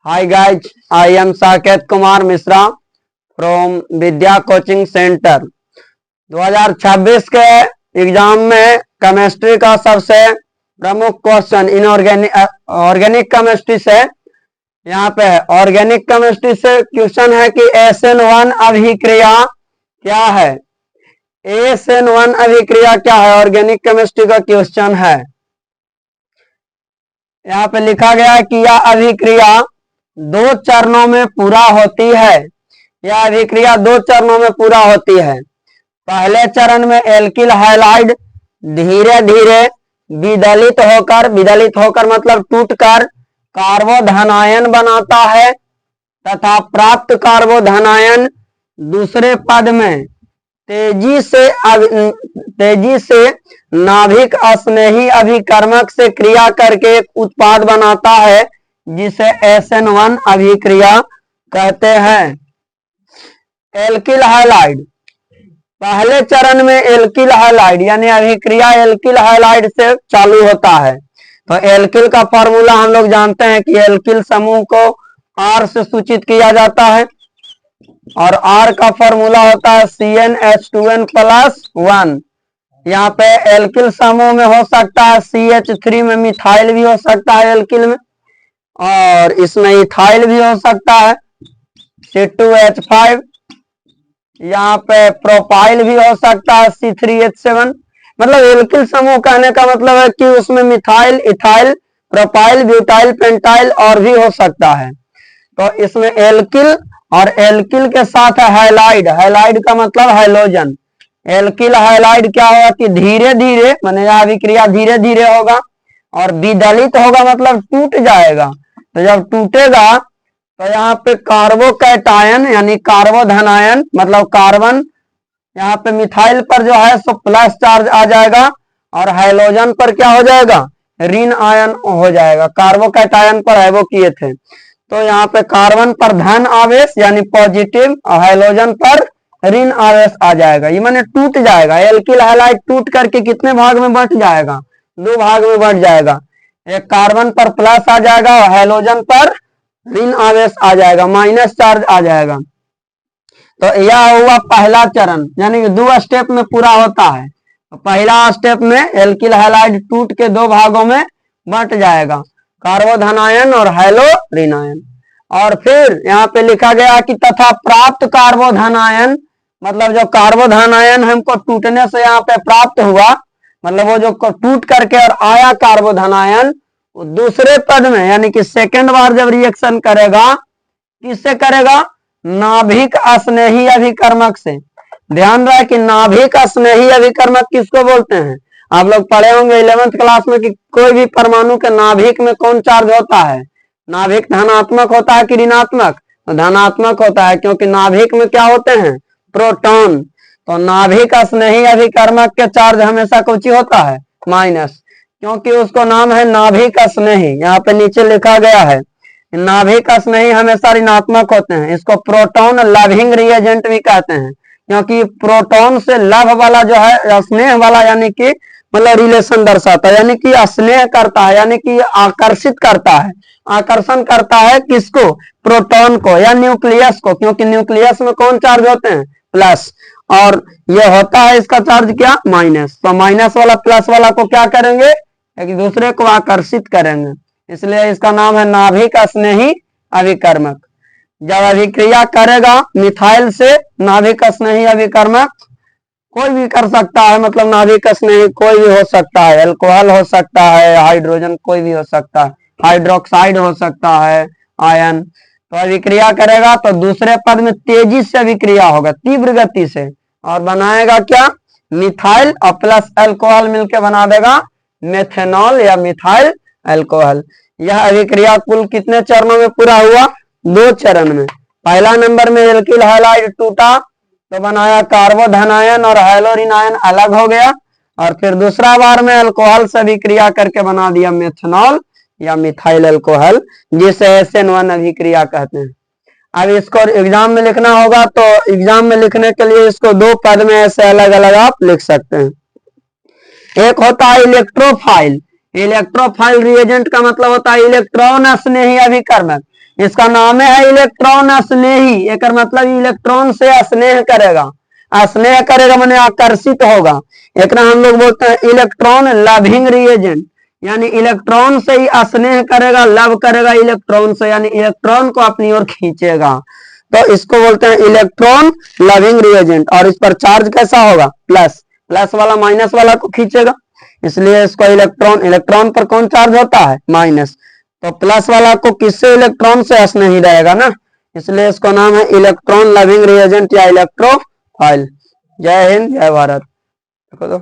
Hi guys, I am Saket Kumar Misra from Vidya Coaching Center। 2026 के exam में chemistry का सबसे प्रमुख क्वेश्चन ऑर्गेनिक केमिस्ट्री से यहाँ पे ऑर्गेनिक केमिस्ट्री से क्वेश्चन है कि SN1 अभिक्रिया क्या है। SN1 अभिक्रिया क्या है, ऑर्गेनिक केमिस्ट्री का क्वेश्चन है। यहाँ पे लिखा गया है कि यह अभिक्रिया 2 चरणों में पूरा होती है। यह अभिक्रिया 2 चरणों में पूरा होती है। पहले चरण में एल्किल हैलाइड धीरे धीरे विदलित होकर मतलब टूटकर कार्बोधनायन बनाता है तथा प्राप्त कार्बोधनायन दूसरे पद में तेजी से नाभिक स्नेही अभिकर्मक से क्रिया करके एक उत्पाद बनाता है जिसे SN1 अभिक्रिया कहते हैं। एल्किल हैलाइड, पहले चरण में एल्किल हैलाइड यानी अभिक्रिया एल्किल हैलाइड से चालू होता है। तो एल्किल का फॉर्मूला हम लोग जानते हैं कि एल्किल समूह को R से सूचित किया जाता है और R का फॉर्मूला होता है CnH2n+1। यहाँ पे एल्किल समूह में हो सकता है CH3 में मिथाइल भी हो सकता है एल्किल में, और इसमें इथाइल भी हो सकता है C2H5। यहाँ पे प्रोपाइल भी हो सकता है C3H7। मतलब एल्किल समूह कहने का मतलब है कि उसमें methyl, ethyl, propyl, butyl, pentyl और भी हो सकता है। तो इसमें एल्किल और एल्किल के साथ हैलाइड, हैलाइड का मतलब हैलोजन। एल्किल हैलाइड क्या होगा कि धीरे धीरे माने यह अभिक्रिया धीरे धीरे होगा और विदलित होगा मतलब टूट जाएगा। तो जब टूटेगा तो यहाँ पे कार्बोकैटायन यानी कार्बोधनायन मतलब कार्बन, यहाँ पे मिथाइल पर जो है सो प्लस चार्ज आ जाएगा और हाइड्रोजन पर क्या हो जाएगा, ऋण आयन हो जाएगा। कार्बोकैटायन पर है वो किए थे, तो यहाँ पे कार्बन पर धन आवेश यानी पॉजिटिव और हाइड्रोजन पर ऋण आवेश आ जाएगा। ये माने टूट जाएगा। एल्किल हैलाइड टूट करके कितने भाग में बंट जाएगा, 2 भाग में बंट जाएगा। एक कार्बन पर प्लस आ जाएगा और हाइड्रोजन पर ऋण आवेश आ जाएगा, माइनस चार्ज आ जाएगा। तो यह हुआ पहला चरण, यानी कि 2 स्टेप में पूरा होता है। तो पहला स्टेप में एल्किल हैलाइड टूट के 2 भागों में बंट जाएगा, कार्बोधनायन और हाइड्रोजन। और फिर यहाँ पे लिखा गया कि तथा प्राप्त कार्बोधनायन मतलब जो कार्बोधनायन हमको टूटने से यहाँ पे प्राप्त हुआ, मतलब वो जो टूट करके और आया कार्बोधनायन, दूसरे पद में यानी कि सेकंड बार जब रिएक्शन करेगा, किससे करेगा, नाभिक स्नेही अभिकर्मक से। ध्यान रहे कि नाभिक स्नेही अभिकर्मक किसको बोलते हैं। आप लोग पढ़े होंगे 11th क्लास में कि कोई भी परमाणु के नाभिक में कौन चार्ज होता है, नाभिक धनात्मक होता है कि ऋणात्मक, तो धनात्मक होता है, क्योंकि नाभिक में क्या होते हैं, प्रोटॉन। तो नाभिक स्नेही अभिकर्मक के चार्ज हमेशा कुछ होता है माइनस, क्योंकि उसको नाम है नाभिक स्नेही। यहाँ पे नीचे लिखा गया है नाभिक स्नेही हमेशा ऋणात्मक होते हैं। इसको प्रोटॉन लविंग रिएजेंट भी कहते हैं, क्योंकि प्रोटॉन से लव वाला जो है स्नेह वाला यानी कि मतलब रिलेशन दर्शाता है, यानी कि स्नेह करता है, यानी कि आकर्षित करता है, आकर्षण करता है किसको, प्रोटॉन को या न्यूक्लियस को, क्योंकि न्यूक्लियस में कौन चार्ज होते हैं, प्लस, और ये होता है इसका चार्ज क्या, माइनस। तो माइनस वाला प्लस वाला को क्या करेंगे, एक दूसरे को आकर्षित करेंगे, इसलिए इसका नाम है नाभिक स्नेही अभिकर्मक। जब अभिक्रिया करेगा मिथाइल से नाभिक स्नेही अभिकर्मक, कोई भी कर सकता है, मतलब नाभिक स्नेही कोई भी हो सकता है, अल्कोहल हो सकता है, हाइड्रोजन कोई भी हो सकता है, हाइड्रोक्साइड हो सकता है, आयन। तो अभिक्रिया करेगा तो दूसरे पद में तेजी से अभिक्रिया होगा, तीव्र गति से, और बनाएगा क्या, मिथाइल और प्लस अल्कोहल मिलकर बना देगा मेथेनॉल या मिथाइल अल्कोहल। यह अभिक्रिया कुल कितने चरणों में पूरा हुआ, 2 चरण में। पहला नंबर में एल्किल हैलाइड टूटा तो बनाया कार्बोधनायन और हाइड्रोजन आयन अलग हो गया, और फिर दूसरा बार में अल्कोहल से अभिक्रिया करके बना दिया मेथनॉल या मिथाइल अल्कोहल, जिसे SN1 अभिक्रिया कहते हैं। अब इसको एग्जाम में लिखना होगा, तो एग्जाम में लिखने के लिए इसको 2 पद में ऐसे अलग अलग आप लिख सकते हैं। एक होता है इलेक्ट्रोफाइल, इलेक्ट्रोफाइल रिएजेंट का मतलब होता है इलेक्ट्रॉन स्नेही अभिकर्मक। इसका नाम है इलेक्ट्रॉन स्नेही, एक मतलब इलेक्ट्रॉन से स्नेह करेगा, स्नेह करेगा माने आकर्षित होगा। एक हम लोग बोलते हैं इलेक्ट्रॉन लविंग रिएजेंट, यानी इलेक्ट्रॉन से ही स्नेह करेगा, लव करेगा इलेक्ट्रॉन से, यानी इलेक्ट्रॉन को अपनी ओर खींचेगा, तो इसको बोलते हैं इलेक्ट्रॉन लविंग रिएजेंट। और इस पर चार्ज कैसा होगा, प्लस, प्लस वाला माइनस वाला को खींचेगा, इसलिए इसको इलेक्ट्रॉन, इलेक्ट्रॉन पर कौन चार्ज होता है, माइनस, तो प्लस वाला को किससे, इलेक्ट्रॉन से स्नेही रहेगा ना, इसलिए इसका नाम है इलेक्ट्रॉन लविंग रिएजेंट या इलेक्ट्रोफाइल। जय हिंद, जय भारत। देखो तो